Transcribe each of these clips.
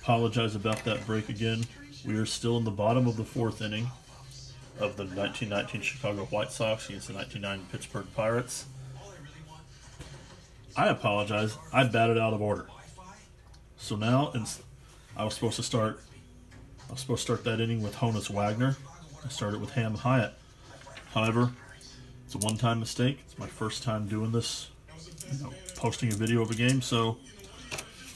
Apologize about that break again. We are still in the bottom of the fourth inning of the 1919 Chicago White Sox against the 1990 Pittsburgh Pirates. I apologize. I batted out of order. So now I was supposed to start that inning with Honus Wagner. I started with Ham Hyatt. However, it's a one-time mistake. It's my first time doing this, posting a video of a game. So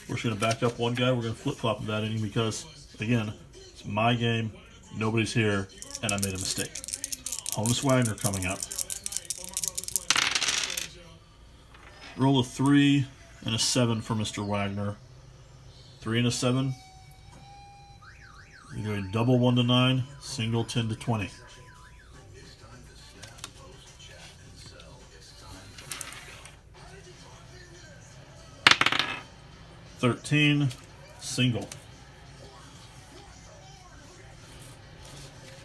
we're just going to back up one guy. We're going to flip-flop in that inning because, again, it's my game. Nobody's here, and I made a mistake. Honus Wagner coming up. Roll a 3 and a 7 for Mr. Wagner. 3 and a 7. You go a double 1 to 9, single 10 to 20. $13, single.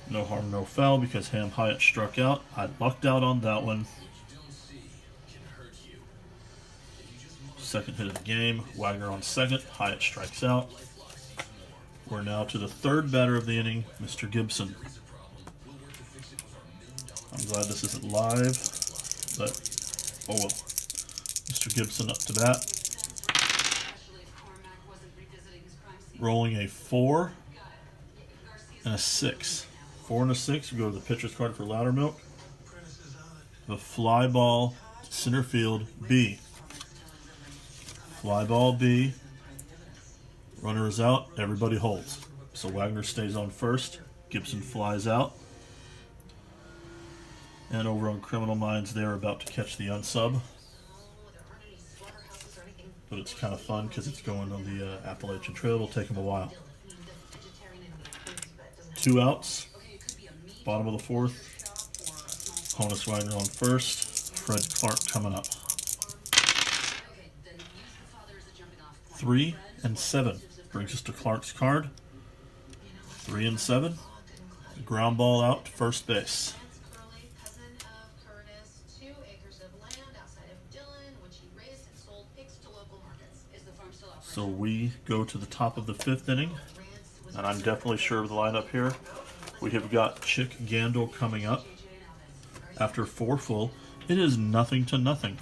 No harm, no foul because Ham Hyatt struck out. I lucked out on that one. Second hit of the game. Wagner on second. Hyatt strikes out. We're now to the third batter of the inning, Mr. Gibson. I'm glad this isn't live, but oh well. Mr. Gibson up to bat. Rolling a 4 and a 6. 4 and a 6. We go to the pitcher's card for Loudermilk. The fly ball to center field, B. Fly ball B. Runner is out. Everybody holds. So Wagner stays on first. Gibson flies out. And over on Criminal Minds, they're about to catch the unsub. But it's kind of fun because it's going on the Appalachian Trail. It'll take them a while. 2 outs. Bottom of the fourth. Honus Wagner on first. Fred Clark coming up. 3 and 7 brings us to Clark's card. 3 and 7. Ground ball out to first base. So we go to the top of the fifth inning, and I'm definitely sure of the lineup here. We have got Chick Gandil coming up after 4 full. It is 0-0.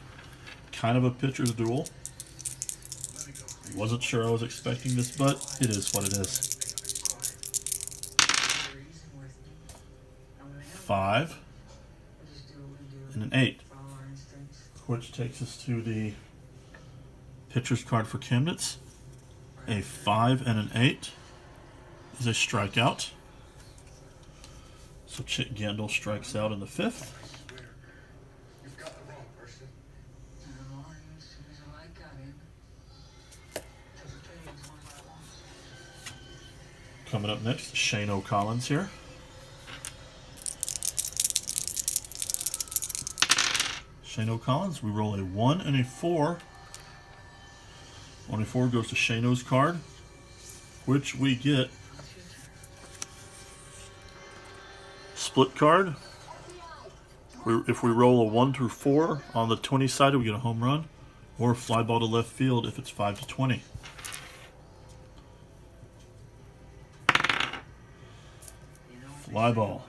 Kind of a pitcher's duel. Wasn't sure I was expecting this, but it is what it is. 5 and an 8, which takes us to the pitcher's card for Chemnitz. A 5 and an 8 is a strikeout. So Chick Gandil strikes out in the 5th. Coming up next, Shane O'Collins here. Shane O'Collins, we roll a 1 and a 4. 1 and 4 goes to Shane O's card, which we get split card. If we roll a 1 through 4 on the 20 side, we get a home run, or fly ball to left field if it's 5 to 20. Fly ball.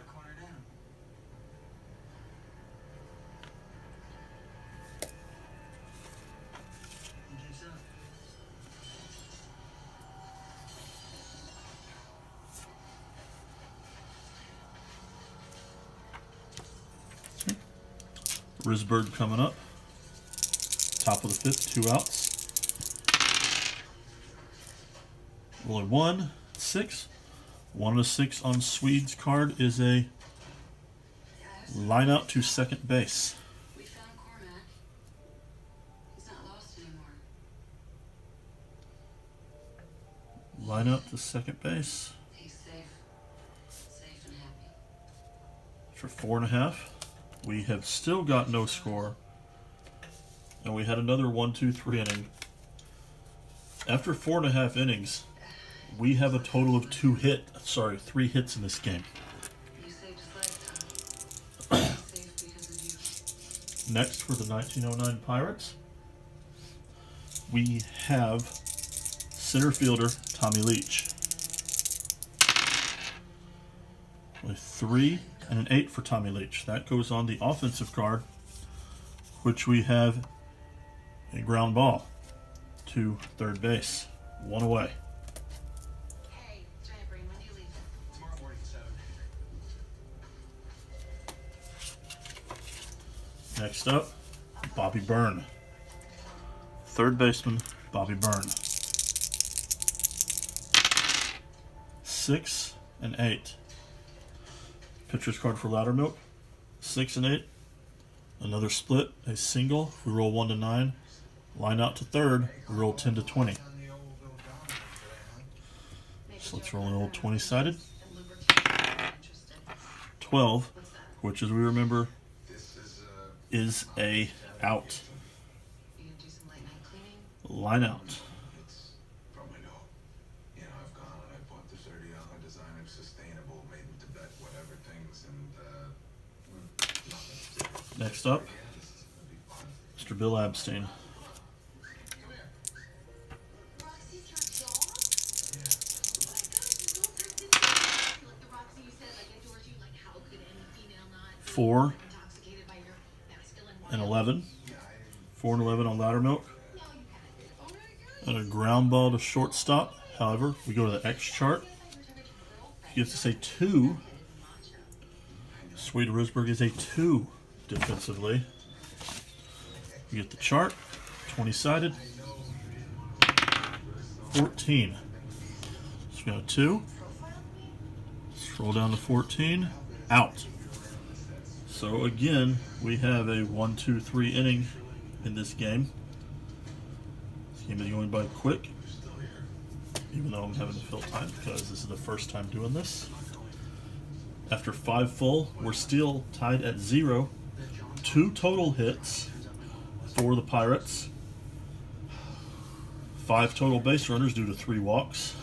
Risberg coming up. Top of the 5th, 2 outs. Rolling 1, 6. 1 and a 6 on Swede's card is a line out to second base. We found Cormac. He's not lost anymore. Line out to second base. He's safe. Safe and happy. For 4.5. We have still got no score. And we had another 1-2-3 inning. After 4.5 innings, we have a total of 3 hits in this game. You saved his life, Tom. Safe because of you. Next for the 1909 Pirates, we have center fielder Tommy Leach. A 3 and an 8 for Tommy Leach. That goes on the offensive card, which we have a ground ball to third base. 1 away. Hey, Giant Brain, when do you leave? Tomorrow morning, 7. Next up, Bobby Byrne. Third baseman, Bobby Byrne. 6 and 8. Pitcher's card for Loudermilk. 6 and 8. Another split, a single. We roll 1 to 9. Line out to third. We roll 10 to 20. So let's roll an old 20-sided. 12, which as we remember is a out. You gonna do some late night cleaning? Line out. Probably no. You know, I've gone and I bought the $30 designer sustainable, made in Tibet, whatever things, and nothing. Next up, It'll be fun. Mr. Bill Abstein. Come here. Roxy's your dog? Yeah. Oh my god, you don't have this. Like the Roxy you said, like adores you, like how could any female not be 4 intoxicated by your masculine and wild? 11. Yeah, I didn't. 4 and 11 on Loudermilk. No, you haven't. Oh my god. And a ground ball to shortstop. However, we go to the X chart. He gets to say 2. Sweet Risberg is a 2 defensively. We get the chart. 20-sided. 14. So we got a 2. Scroll down to 14. Out. So again, we have a 1-2-3 inning in this game. This game is going by quick, even though I'm having to fill time because this is the first time doing this. After 5 full, we're still tied at 0. 2 total hits for the Pirates. 5 total base runners due to 3 walks.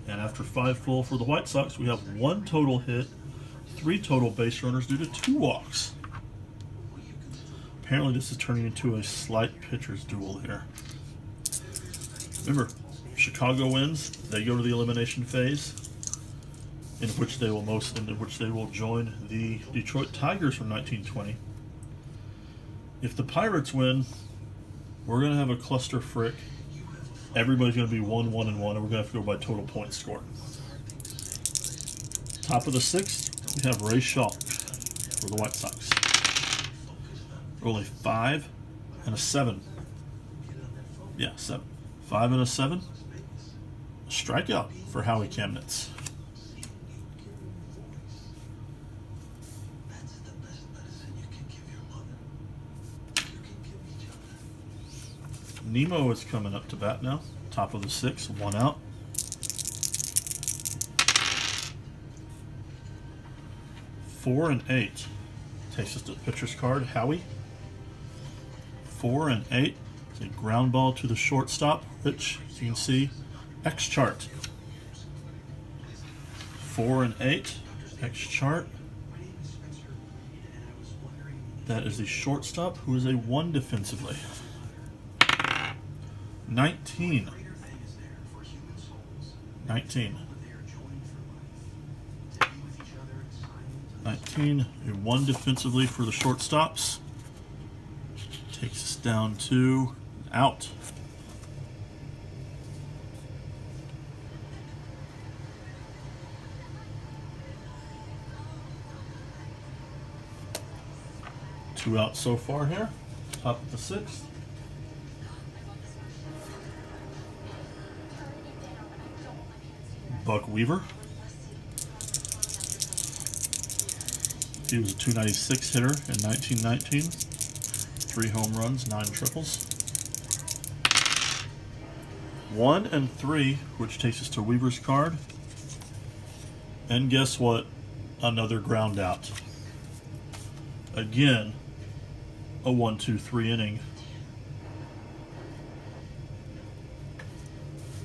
And after 5 full for the White Sox, we have 1 total hit, 3 total base runners due to 2 walks. Apparently this is turning into a slight pitcher's duel here. Remember, Chicago wins, they go to the elimination phase, in which they will join the Detroit Tigers from 1920. If the Pirates win, we're going to have a cluster frick. Everybody's going to be 1-1-1, and we're going to have to go by total points scored. Top of the 6th, we have Ray Shaw for the White Sox. Roll a 5 and a 7. Yeah, 7. 5 and a 7. A strikeout for Howie Kamnitz. Nemo is coming up to bat now. Top of the 6th, 1 out. Four and 8 takes us to the pitcher's card. Howie. 4 and 8. It's a ground ball to the shortstop, which, as you can see, X chart. 4 and 8, X chart. That is the shortstop, who is a 1 defensively. 19. 19. 19, a 1 defensively for the shortstops. Takes us down to out. Two out so far here. Top of the 6th. Buck Weaver. He was a .296 hitter in 1919. 3 home runs, 9 triples. 1 and 3, which takes us to Weaver's card. And guess what? Another ground out. Again, a 1-2-3 inning.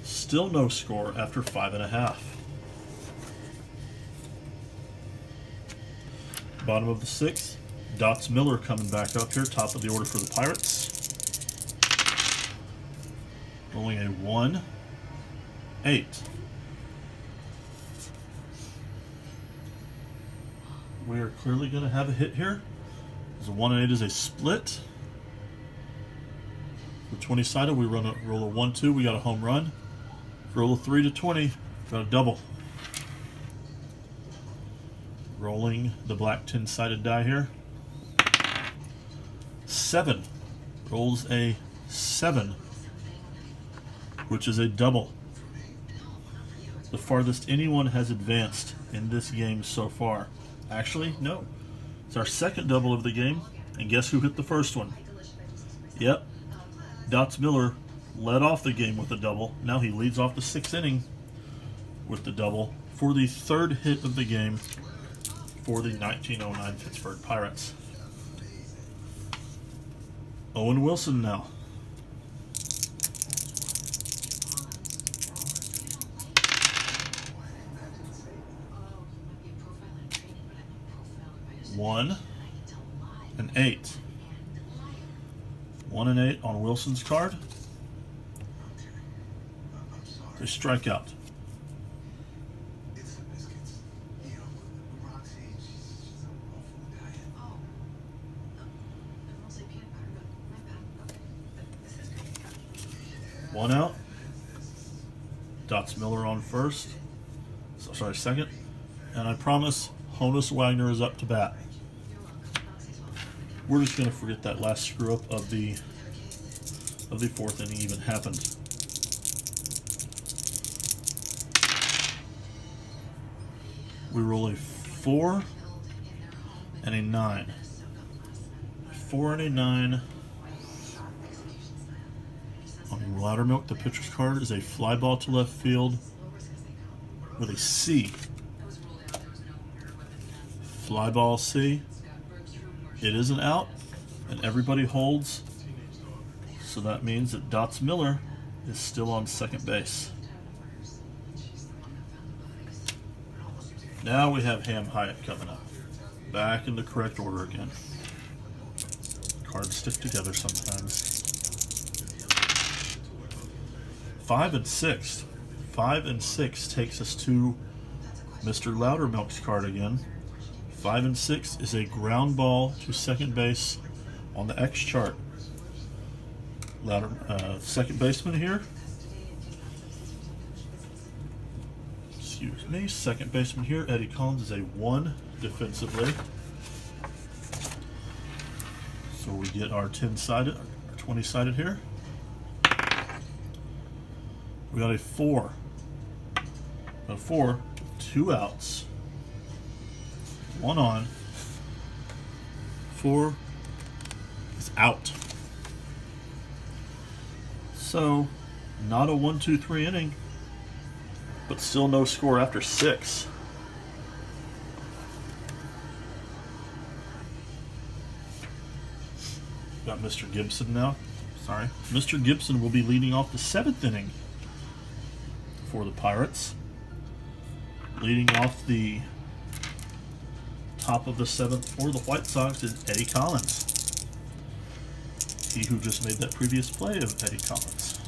Still no score after 5.5. Bottom of the 6th, Dots Miller coming back up here, top of the order for the Pirates. Rolling a 1 8. We are clearly going to have a hit here. The 1 and 8 is a split. For 20-sided, we roll a 1-2. We got a home run. Roll a 3 to 20. Got a double. Rolling the black 10-sided die here. 7. Rolls a 7, which is a double. The farthest anyone has advanced in this game so far. Actually, no. It's our second double of the game. And guess who hit the first one? Yep. Dots Miller led off the game with a double. Now he leads off the 6th inning with the double for the 3rd hit of the game for the 1909 Pittsburgh Pirates. Owen Wilson now. One and 8. 1 and 8 on Wilson's card. A strikeout. One out. Dots Miller on first. Sorry, second. And I promise Honus Wagner is up to bat. We're just going to forget that last screw up of the 4th inning even happened. We roll a 4 and a 9. 4 and a 9. On Loudermilk, the pitcher's card is a fly ball to left field with a C. Fly ball C. It is an out, and everybody holds. So that means that Dots Miller is still on second base. Now we have Ham Hyatt coming up. Back in the correct order again. Cards stick together sometimes. 5 and 6. 5 and 6 takes us to Mr. Loudermilk's card again. 5 and 6 is a ground ball to second base on the X chart. Second baseman here. Excuse me. Second baseman here. Eddie Collins is a 1 defensively. So we get our 10-sided, our 20-sided here. We got a 4. A 4, 2 outs. 1 on. 4 is out. So, not a 1-2-3 inning, but still no score after 6. Got Mr. Gibson now. Sorry. Mr. Gibson will be leading off the 7th inning for the Pirates. Leading off the top of the 7th for the White Sox is Eddie Collins. He who just made that previous play of Eddie Collins.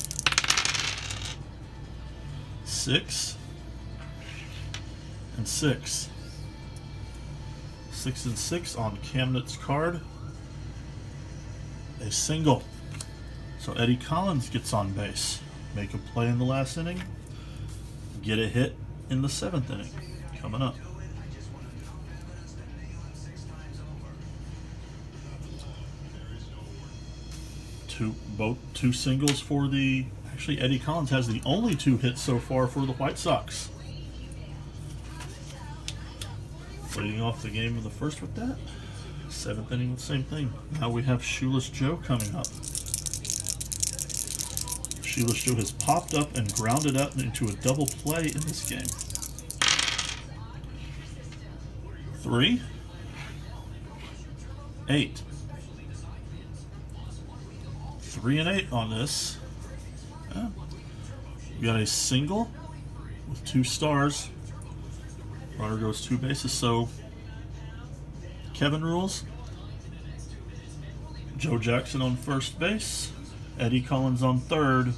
6 and 6. 6 and 6 on Camnet's card. A single. So Eddie Collins gets on base. Make a play in the last inning. Get a hit in the 7th inning. Coming up. Two singles for the... Actually, Eddie Collins has the only 2 hits so far for the White Sox. Leading off the game in the first with that. 7th inning, the same thing. Now we have Shoeless Joe coming up. Shoeless Joe has popped up and grounded up into a double play in this game. 3, 8. 3 and 8 on this. We got a single with 2 stars. Runner goes 2 bases. So Kevin rules. Joe Jackson on first base. Eddie Collins on third.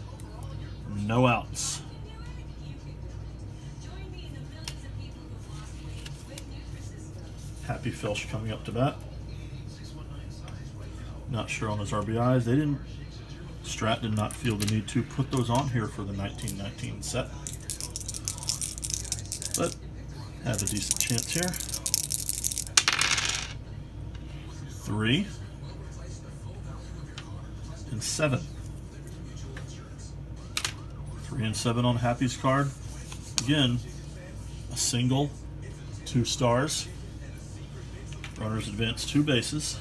No outs. Happy Felsch coming up to bat. Not sure on his RBIs. Strat did not feel the need to put those on here for the 1919 set. But have a decent chance here. 3 and 7. 3 and 7 on Happy's card. Again, a single, 2 stars. Runners advance 2 bases.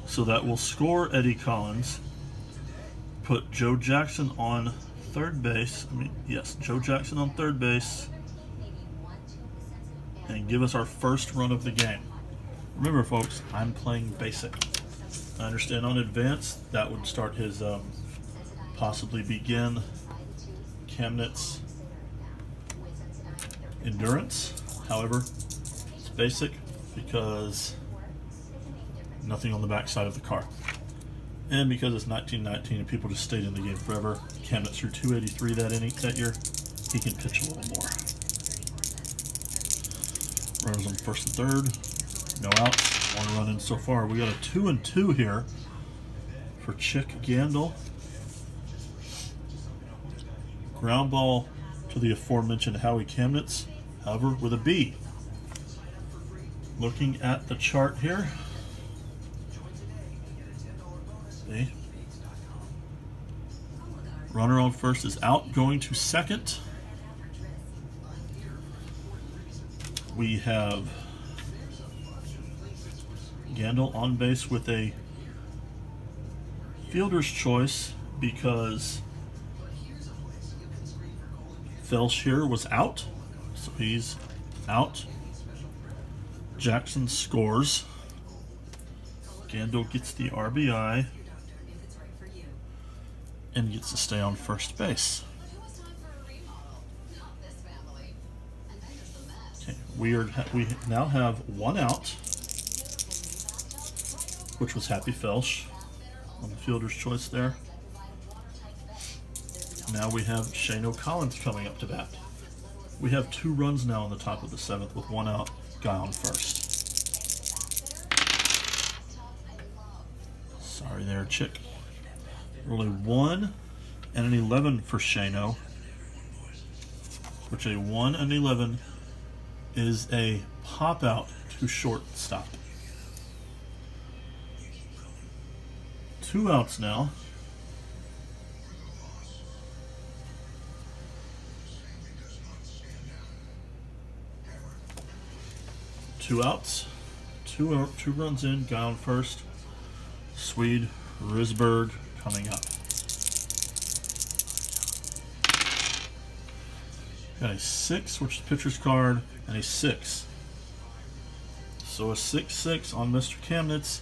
So that will score Eddie Collins, put Joe Jackson on third base. Joe Jackson on third base, and give us our first run of the game. Remember, folks, I'm playing basic. I understand on advance that would start his possibly begin Kamnit's endurance. However, it's basic because nothing on the back side of the card. And because it's 1919 and people just stayed in the game forever, Kamnit threw 283 that year. He can pitch a little more. Runners on first and third. No outs. 1 run in so far. We got a 2 and 2 here for Chick Gandil. Ground ball to the aforementioned Howie Kamnitz, however, with a B. Looking at the chart here. See? Runner on first is out, going to second. We have Gandil on base with a fielder's choice because Felsch here was out, so he's out. Jackson scores. Gandil gets the RBI and gets to stay on first base. Okay, we now have 1 out, which was Happy Felsch on the fielder's choice there. Now we have Shano Collins coming up to bat. We have 2 runs now in the top of the 7th with 1 out, guy on first. Sorry there, Chick. Really 1 and an 11 for Shano, which a 1 and 11 is a pop out to shortstop. 2 outs now. Two outs, two runs in, guy on first. Swede Risberg coming up. Got a 6, which is pitcher's card, and a 6. So a 6-6 on Mr. Kamnitz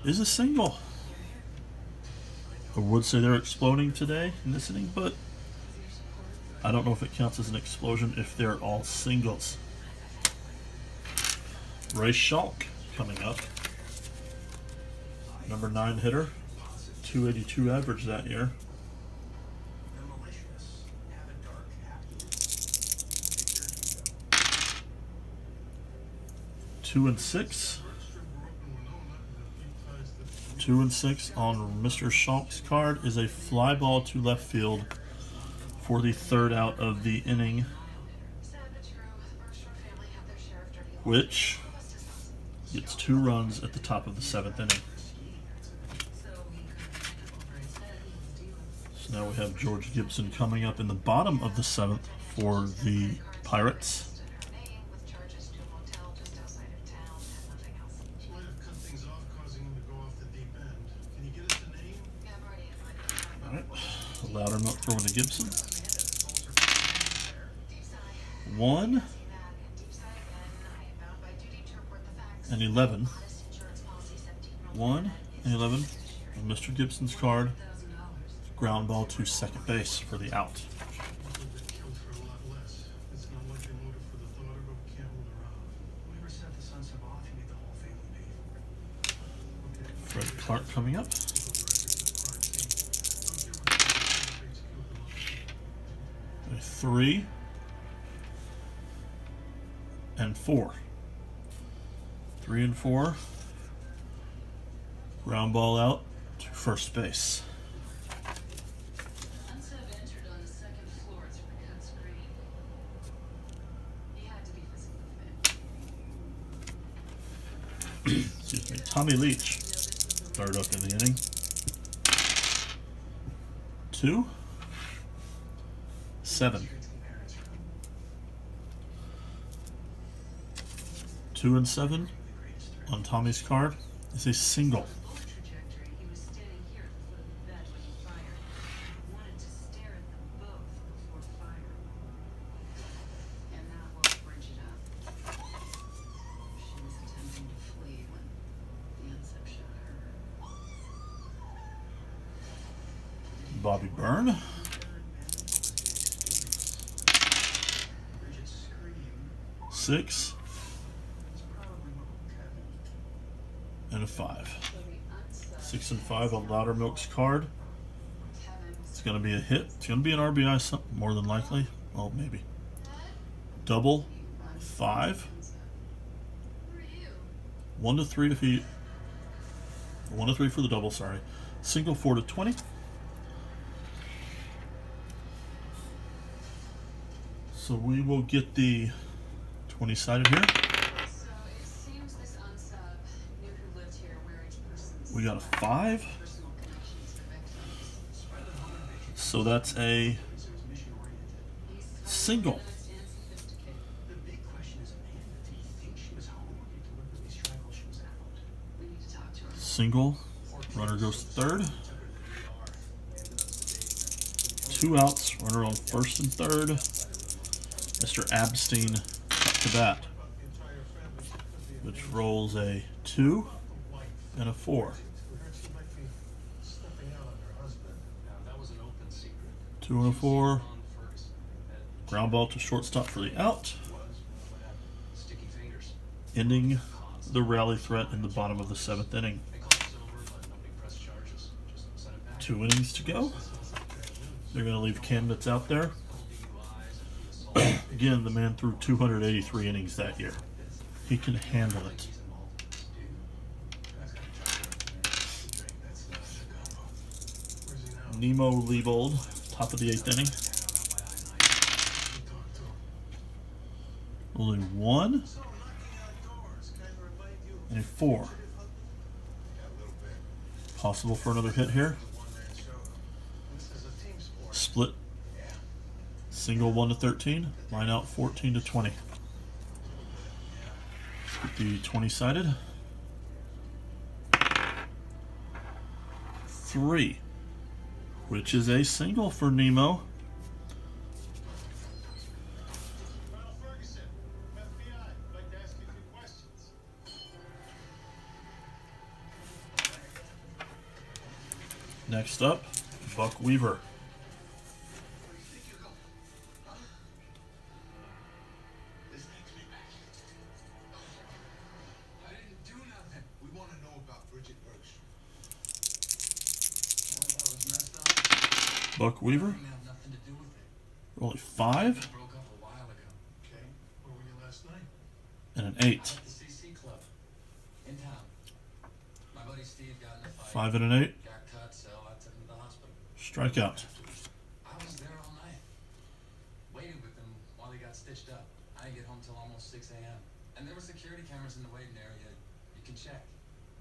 is a single. I would say they're exploding today in this inning, but I don't know if it counts as an explosion if they're all singles. Ray Schalk coming up. Number 9 hitter. 282 average that year. Two and 6 on Mr. Schalk's card is a fly ball to left field for the 3rd out of the inning, which gets 2 runs at the top of the 7th inning. So now we have George Gibson coming up in the bottom of the 7th for the Pirates. Alright, Louder not throwing to Gibson. 1 and 11. 1 and 11 on Mr. Gibson's card. Ground ball to second base for the out. Fred Clark coming up. A 3 and 4. 3 and 4. Ground ball out to first base. Unsub entered on the second floor through the cut screen. He had to be physically fit. Excuse me. Tommy Leach, third up in the inning. 2, 7. 2 and 7 on Tommy's card is a single. Trajectory. He was standing here at the foot of the bed when he fired. He wanted to stare at them both before firing. And that woke Bridget up. She was attempting to flee when the unsub shot her. Bobby Byrne. 6 and a 5. 6 and 5 on Loudermilk's card. It's going to be a hit. It's going to be an RBI, more than likely. Oh, maybe. Double 5. 1 to 3 defeat. 1 to 3 for the double. Sorry. Single 4 to 20. So we will get the 20-sided here. So it seems this unsub knew who lived here, where each person's We got a 5. personal connections to victims. So that's a He's single. organized and sophisticated. The big question is, man, did he think she was home or deliberately strangled she was out? We need to talk to her. Single. Runner goes third. 2 outs. Runner on first and third. Mr. Abstein up to bat, which rolls a 2 and a 4. 2 and a 4. Ground ball to shortstop for the out, ending the rally threat in the bottom of the 7th inning. 2 innings to go. They're going to leave candidates out there. Again, the man threw 283 innings that year. He can handle it. Nemo Leibold, top of the 8th inning. Only 1 and a 4. Possible for another hit here. Split. Single 1 to 13. Line out 14 to 20. The 20-sided. 3, which is a single for Nemo. Next up, Buck Weaver. Buck Weaver. Only 5 and an 8. 5 and an 8. Strikeout. I was there all night. Waited with them while they got stitched up. I didn't get home till almost 6 a.m. And there were security cameras in the waiting area. You can check.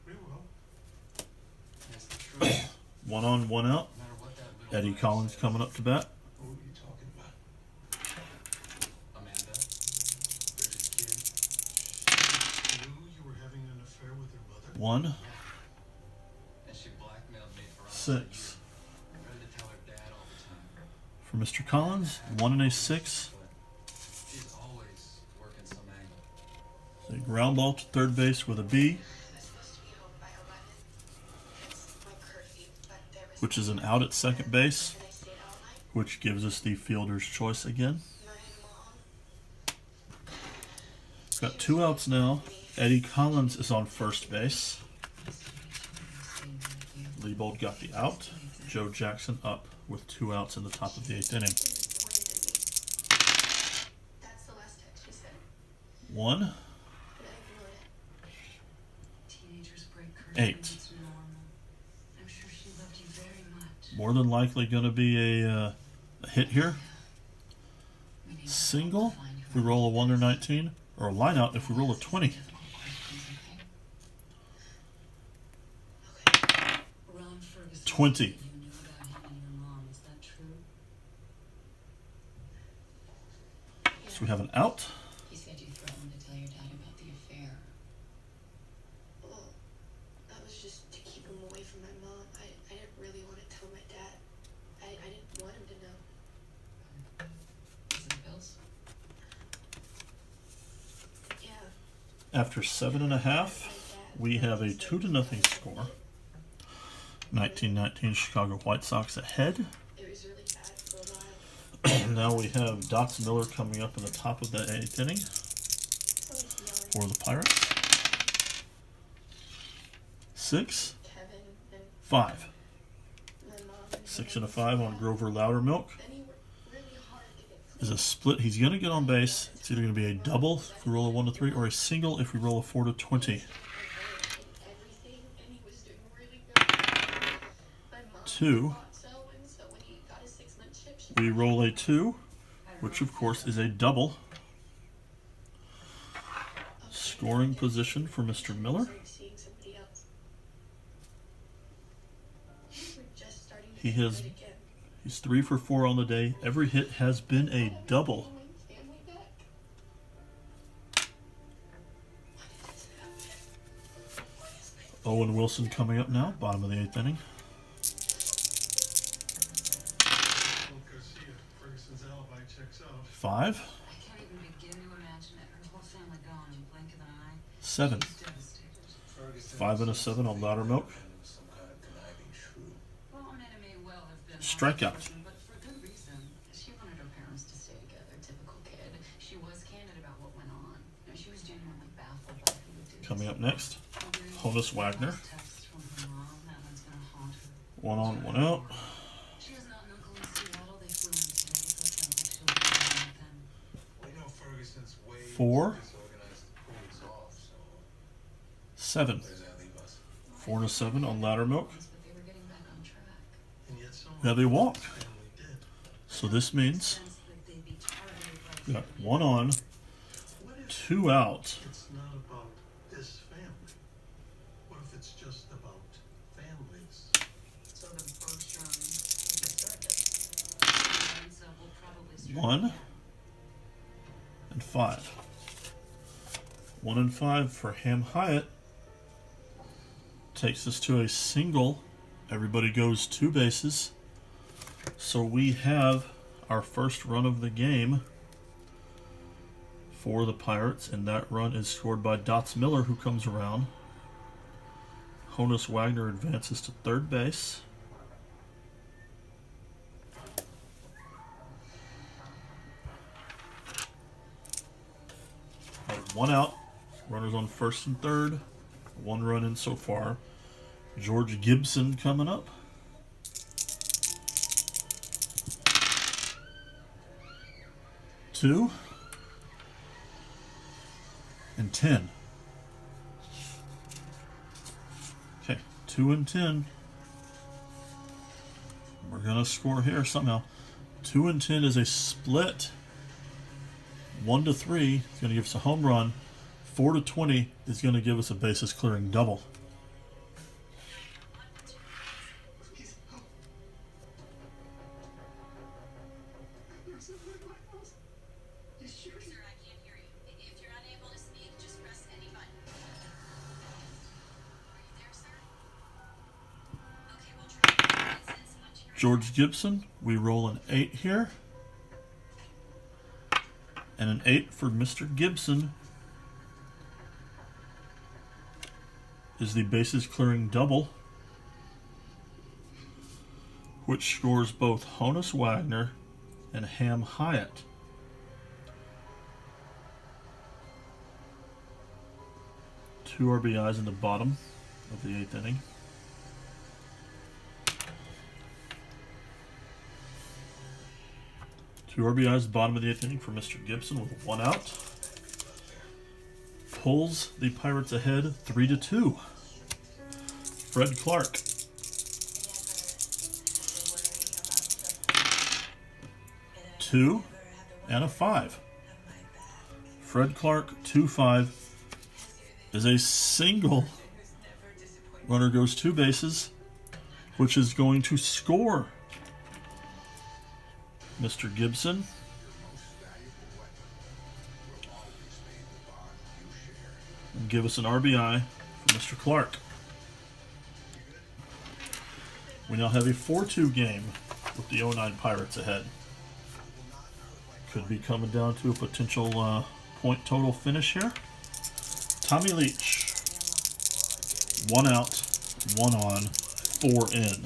We will. That's the truth. 1 on, 1 out. No matter what that little Eddie line Collins says. coming up to bat. Who are you talking about? Amanda. Bridget's kid. You knew you were having an affair with her mother? 1, And she blackmailed me for 6. I ready to tell her dad all the time. For Mr. Collins, 1 and a 6. But she's always working some angle. A ground ball to third base with a B, which is an out at second base, which gives us the fielder's choice again. Got 2 outs now. Eddie Collins is on first base. Leibold got the out. Joe Jackson up with 2 outs in the top of the 8th inning. 1, But I ignored it. Teenagers break curfews. 8. It's normal. I'm sure she loved you very much. More than likely going to be a hit here. We need to Single find who if we roll a 1 or 19, or a line out if we roll a 20. questions, Okay. Ron Ferguson. 20. You knew about him and your mom. Is that true? So we have an out. He said you threatened to tell your dad about the affair. Well, that was just to keep him away from my mom. I didn't really want to tell my dad. I didn't want him to know. Is it bills? Yeah. After 7.5, we have a 2-0 score. 19-19 Chicago White Sox ahead. It was really bad for a while. Now we have Dots Miller coming up in the top of the 8th inning Someone's for yelling. the Pirates. 6, Kevin and 5. my mom. And 6 him and a 5 on Grover Loudermilk. Then he worked really hard to get Is clean. a split. He's going to get on base. It's either going to be a double if we roll a 1 to 3, or a single if we roll a 4 to 20. Everything, and he was doing really good. My mom 2. thought so, and so when he got his 6-month chip, she We roll a 2, which of course is a double. Scoring position for Mr. Miller. started seeing somebody else. We're just starting to He get has- good again. He's 3 for 4 on the day. Every hit has been a double. Family back. What is it? Owen Wilson coming up now, bottom of the 8th inning. Well, Garcia, Ferguson's alibi checks out. 5, I can't even begin to imagine it. Her whole family gone in the blink of an eye. 7. She's devastated. Ferguson 5 and a 7 on Loudermilk. Some kind of conniving shrew. Well, I may well have been Strikeout. one person, but for good reason. She wanted her parents to stay together. Typical kid. She was candid about what went on. You know, she was genuinely baffled by who would do this. Coming up next, Agreed. Honus Wagner. Text from her mom. That one's gonna haunt her. 1 on, 1 out. She has not an uncle in Seattle. They flew in today. So it sounds like she'll be fine with them. We know Ferguson's way 4. disorganized to pull this off, so 7. where does that leave us? 4 and a 7 on Loudermilk. But they were getting back on track. And yet someone Now they walk. family did. So this means Sense that they'd be targeted by we got 1 on, What if 2 out. it's not about this family? What if it's just about families? So the Bergstrom deserved it. And so we'll probably strike 1 again. and 5. 1 and 5 for Ham Hyatt. Takes us to a single. Everybody goes 2 bases. So we have our first run of the game for the Pirates, and that run is scored by Dots Miller, who comes around. Honus Wagner advances to third base. Got 1 out. Runners on first and third. 1 run in so far. George Gibson coming up. Two and 10. Okay, 2 and 10. We're gonna score here somehow. 2 and 10 is a split. 1 to 3 is gonna give us a home run. 4 to 20 is gonna give us a bases clearing double. Sir, I can't hear you. If you're unable to speak, just press any button. Are you there, sir? Okay, we'll try. Send someone to your George Gibson, we roll an 8 here. And an 8 for Mr. Gibson is the bases clearing double, which scores both Honus Wagner and Ham Hyatt. Two RBIs in the bottom of the 8th inning. Two RBIs bottom of the 8th inning for Mr. Gibson with 1 out. pulls the Pirates ahead 3-2. Fred Clark. 2 and a 5. Fred Clark, 2-5, is a single. Runner goes 2 bases, which is going to score Mr. Gibson. And give us an RBI for Mr. Clark. We now have a 4-2 game with the 09 Pirates ahead. Could be coming down to a potential point total finish here. Tommy Leach. 1 out, 1 on, 4 in.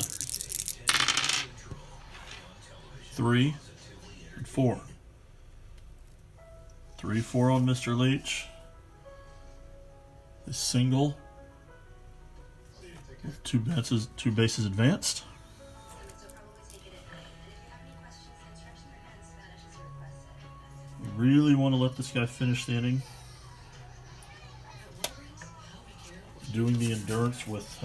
3 and 4. 3-4 on Mr. Leach. A single with 2 bases advanced. Really want to let this guy finish the inning. Doing the endurance with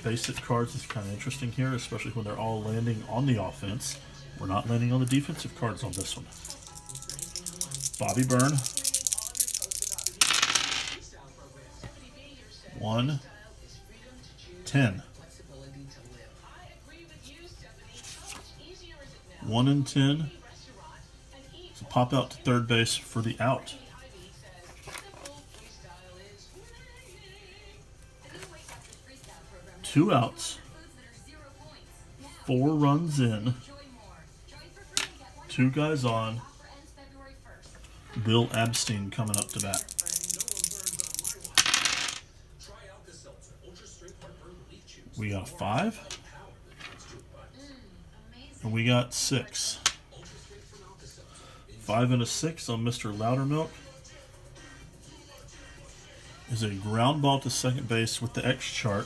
basic cards is kind of interesting here, especially when they're all landing on the offense. We're not landing on the defensive cards on this one. Bobby Byrne. 1, 10. 1 and 10. So pop out to third base for the out. 2 outs. 4 runs in. 2 guys on. Bill Abstein coming up to bat. We got a 5. And we got 6. 5 and a 6 on Mr. Loudermilk. Is a ground ball to second base with the X chart,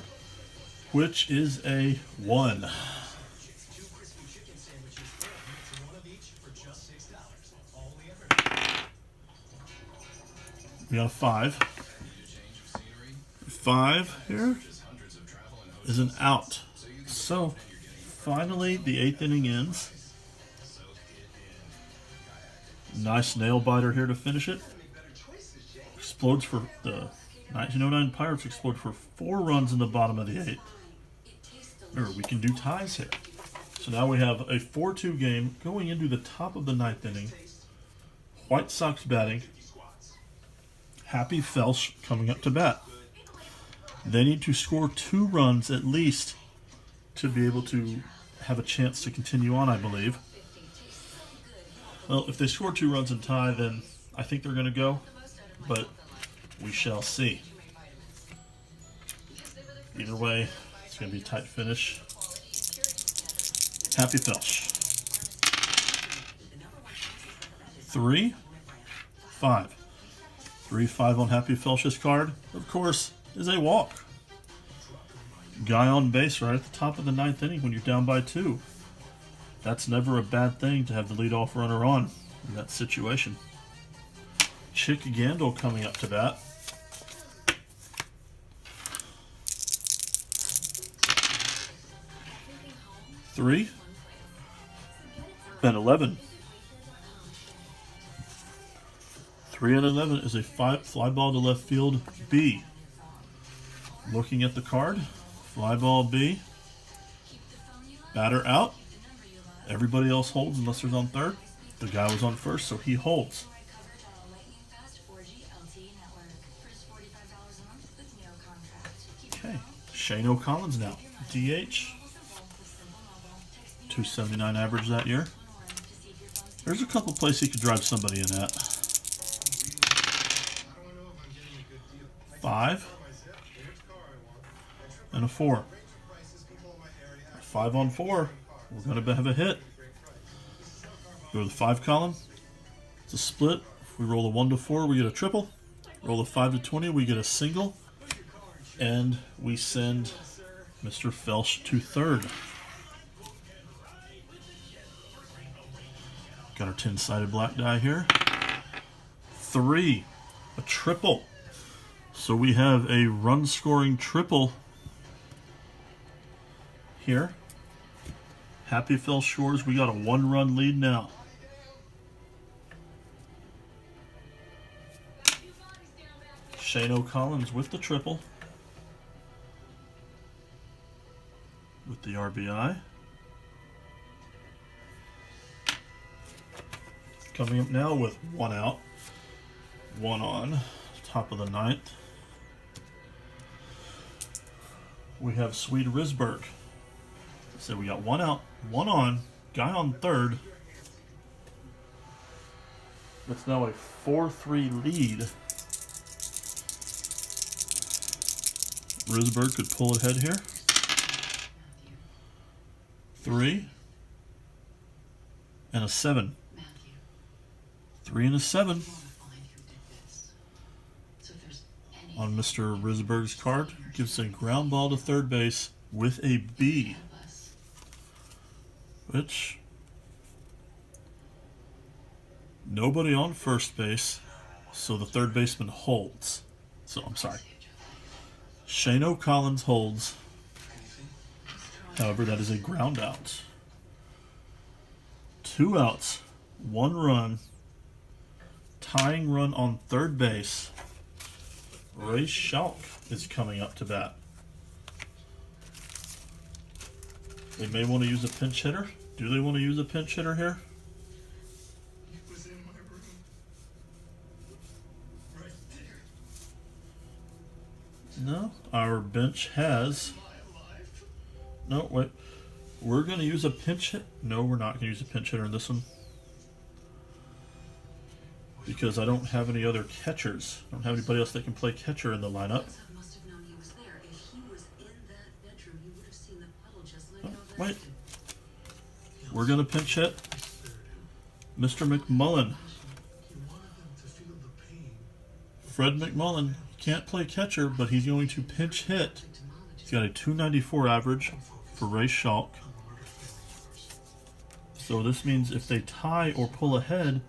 which is a 1. We got a 5. 5 here is an out. So, finally, the 8th inning ends. Nice nail biter here to finish it. Explodes for the 1909 Pirates explode for 4 runs in the bottom of the 8th. Or we can do ties here. So now we have a 4-2 game going into the top of the 9th inning. White Sox batting. Happy Felsch coming up to bat. They need to score 2 runs at least to be able to have a chance to continue on, I believe. Well, if they score 2 runs and tie, then I think they're going to go. But we shall see. Either way, it's going to be a tight finish. Happy Felsch. 3, 5. 3-5 on Happy Felsch's card, of course, is a walk. Guy on base right at the top of the 9th inning when you're down by 2. That's never a bad thing to have the leadoff runner on in that situation. Chick Gandil coming up to bat. Three and 11. 3 and 11 is a fly ball to left field B. Looking at the card, fly ball B. Batter out. Everybody else holds unless there's on third. The guy was on first, so he holds. Okay, Shane O'Collins now. DH. 279 average that year. There's a couple places he could drive somebody in at. 5 and a 4. 5 on 4. We're going to have a hit. Go to the 5 column. It's a split. If we roll a 1 to 4, we get a triple. Roll a 5 to 20, we get a single. And we send Mr. Felsch to third. Got our 10-sided black die here. 3. A triple. So we have a run-scoring triple here. Happyville Shores, we got a 1-run lead now. Shane Collins with the triple. With the RBI. Coming up now with 1 out, 1 on, top of the 9th. We have Swede Risberg. So we got 1 out, 1 on, guy on 3rd. It's now a 4-3 lead. Risberg could pull ahead here. 3 and a 7. 3 and a 7 on Mr. Risberg's card. Gives a ground ball to 3rd base with a B, which nobody on 1st base, so the 3rd baseman holds. So I'm sorry, Shane Collins holds. However, that is a ground out. 2 outs, 1 run. Tying run on 3rd base. Ray Schalk is coming up to bat. They may want to use a pinch hitter. Do they want to use a pinch hitter here? It was in my room. Right there. No. Our bench has... My life. No, wait. We're going to use a pinch hit. No, we're not going to use a pinch hitter in this one. Because I don't have any other catchers. I don't have anybody else that can play catcher in the lineup. Must have known he was there. If he was in that bedroom, he would have seen the puddle just like Oh, how wait. We're going to pinch hit Mr. McMullen. He wanted them to feel the pain. Fred McMullen can't play catcher, but he's going to pinch hit. He's got a 294 average for Ray Schalk. So this means if they tie or pull ahead,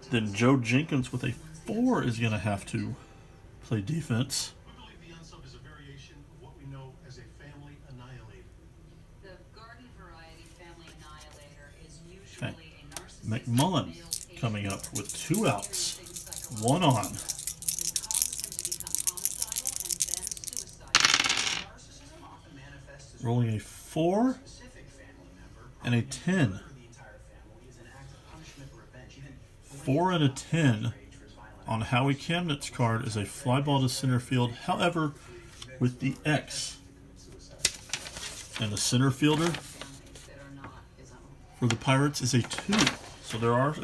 then Joe Jenkins with a 4 is going to have to play defense. We believe the unsub is a variation of what we know as a family annihilator. The garden variety family annihilator is usually Okay. a narcissistic McMullen male patient coming up who with 2 outs, experiencing psychological 1 on. This causes him to become homicidal and then suicidal. Narcissism often manifests as Rolling a 4 specific family member. and a 10. For the entire family is an act of punishment or revenge. Even 4 and a 10 on Howie Camnet's card is a fly ball to center field. However, with the X. And the center fielder That are not his own. for the Pirates is a 2. So there are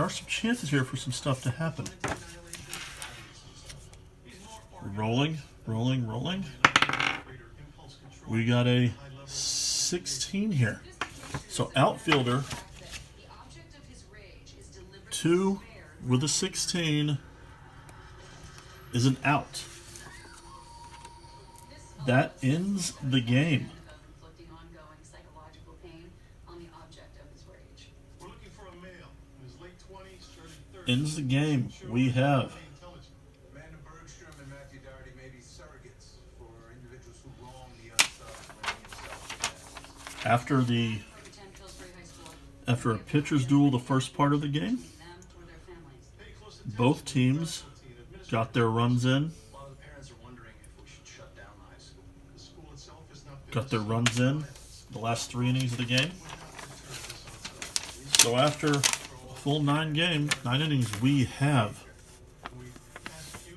some chances here for some stuff to happen. Rolling. We got a 16 here. So outfielder, The object of his rage is deliberately 2 spared with a 16 is an out. That ends the game. of inflicting ongoing psychological pain on the object of his rage. We're looking for a male in his late 20s, starting 30s. Ends the game. We have Amanda Bergstrom and Matthew Doherty may be surrogates for individuals who wrong the unsub when he himself is after the For 10 Pillsbury High School, after a pitcher's duel the first part of the game. them or their families. Both teams got their runs in. A lot of the parents are wondering if we should shut down the high school. The school itself is not Got their runs in the last 3 innings of the game. So after a full 9 innings, we have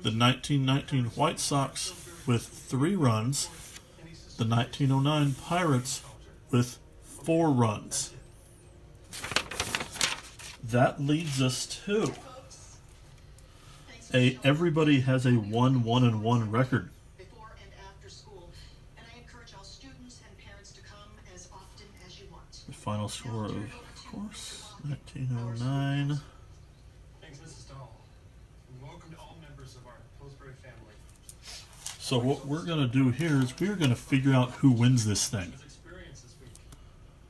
the 1919 White Sox with 3 runs, the 1909 Pirates with 4 runs. That leads us to everybody has a 1-1-1 record. Before and after school, and I encourage all students and parents to come as often as you want. The final score of course, 1909. Thanks, Mrs. Dahl. And welcome to all members of our Pillsbury family. So what we're going to do here is we're going to figure out who wins this thing. Experience this week.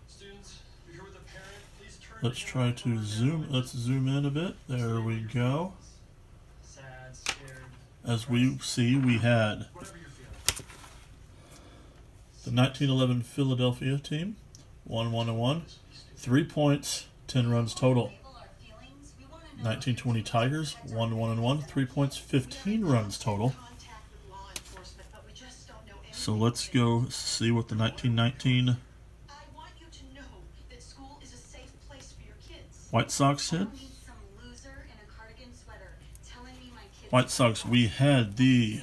Students, if you're with a parent, please turn Let's try to zoom in a bit. There we go. Sad, scared. as we see, we had the 1911 Philadelphia team, 1-1-1, 3 points, 10 runs total. 1920 Tigers, 1-1-1, 3 points, 15 runs total. So let's go see what the 1919 White Sox did. White Sox, we had they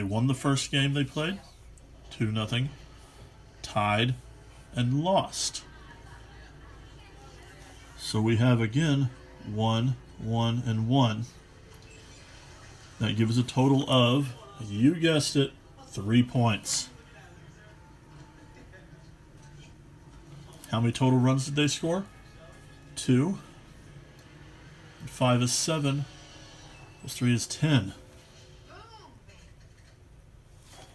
won the first game they played, 2-0, tied, and lost. So we have again 1, 1, and 1. That gives a total of, you guessed it, 3 points. How many total runs did they score? 2. 5 is 7. Plus 3 is 10.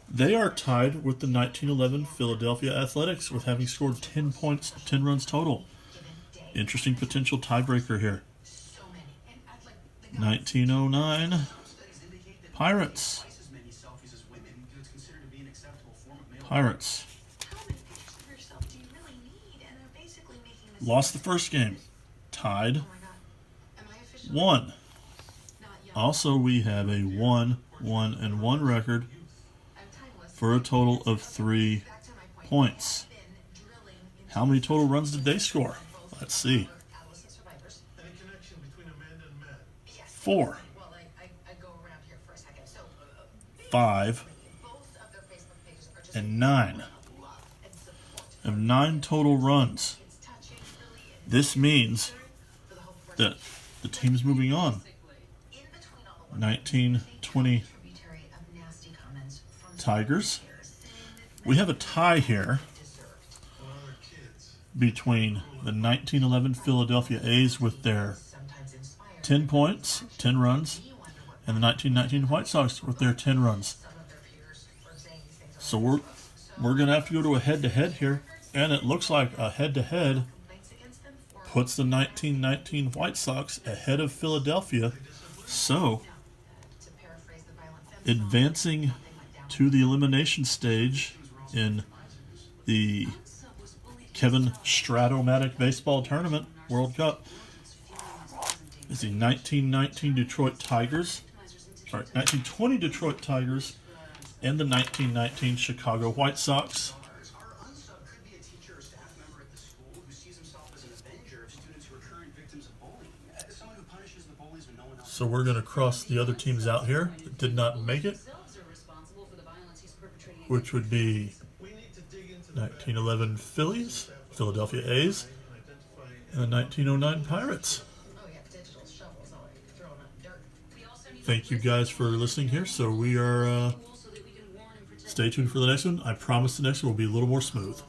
They are tied with the 1911 Philadelphia Athletics with having scored 10 points, 10 runs total. Interesting potential tiebreaker here. 1909 Pirates. Pirates. Lost the first game. Tied. 1. Also, we have a 1, 1, and 1 record for a total of 3 points. How many total runs did they score? Let's see. 4. 5. And 9. Of 9 total runs. This means that the team's moving on. 1920 Tigers. We have a tie here between the 1911 Philadelphia A's with their 10 points, 10 runs, and the 1919 White Sox with their 10 runs. So we're going to have to go to a head-to-head here, and it looks like a head-to-head puts the 1919 White Sox ahead of Philadelphia. So, advancing to the elimination stage in the Kevin Strat-O-Matic Baseball Tournament World Cup is the 1919 Detroit Tigers, 1920 Detroit Tigers, and the 1919 Chicago White Sox. So we're going to cross the other teams out here that did not make it, which would be 1911 Phillies, Philadelphia A's, and the 1909 Pirates. Thank you guys for listening here. So we are, stay tuned for the next one. I promise the next one will be a little more smooth.